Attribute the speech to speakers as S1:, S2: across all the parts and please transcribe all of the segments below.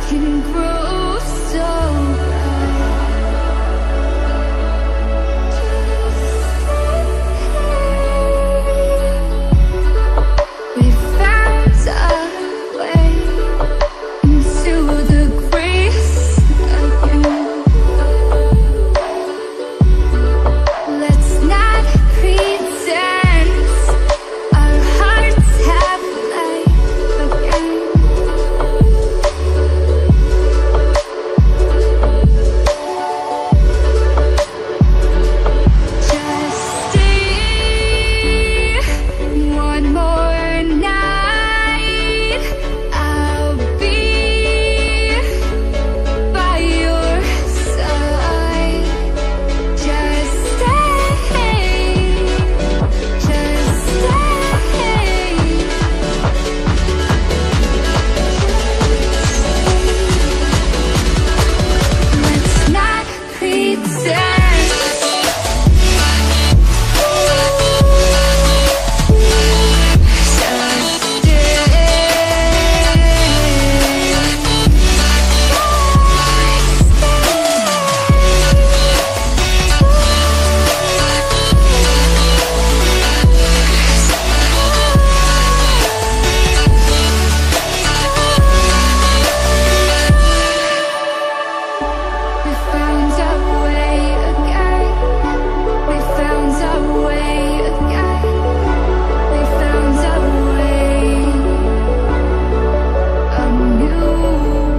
S1: can grow so we found a way into the grace again. Let's not pretend our hearts have life again. Just stay one more night. I'll be by your side. Just stay, just stay. Let's not pretend. We found our way again. We found our way again. We found our way. A new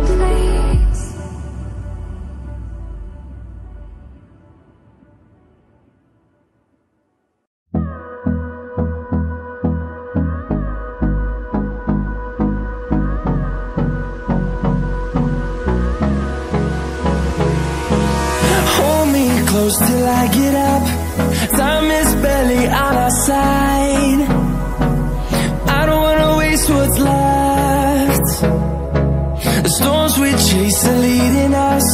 S1: place.
S2: Hold me close till I get up. Time is barely on our side. I don't wanna waste what's left. The storms we chase are leading us,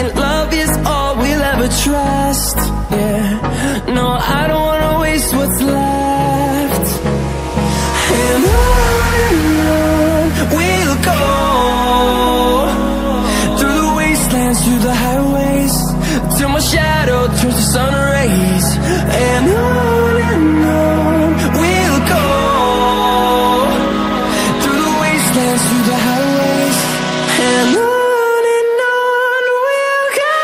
S2: and love is all we'll ever trust. Yeah, no, I don't wanna waste what's left. And on we'll go, through the wastelands, through the highways, till my shadow turns to sun rays. And on we'll go, through the wastelands, through the highways. And on we'll go.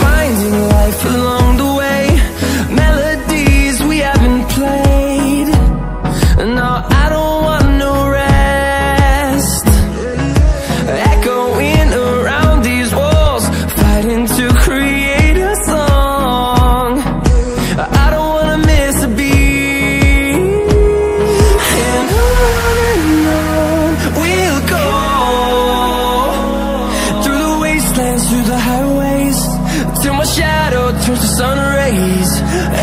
S2: Finding life along the way, melodies we haven't played. No, I don't want no rest. Echoing around these walls, fighting to create a song. I don't wanna miss a beat. And on we'll go, through the wastelands, through the highways, till my shadow turns to sun rays.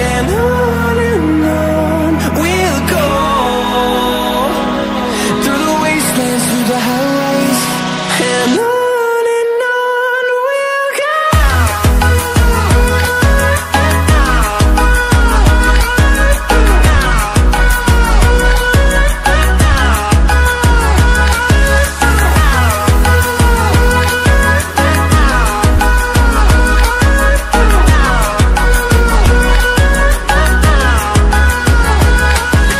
S2: And on we'll go, through the wastelands, through the highways. And on we'll go.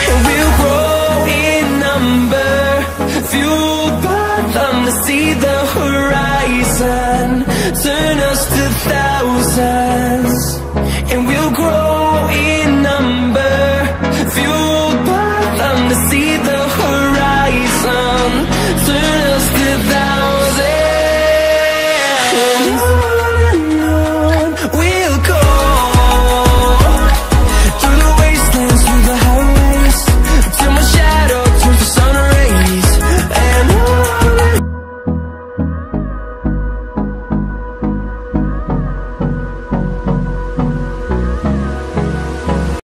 S2: And we'll grow in number, fueled by them to see the horizon, turn us to thousands.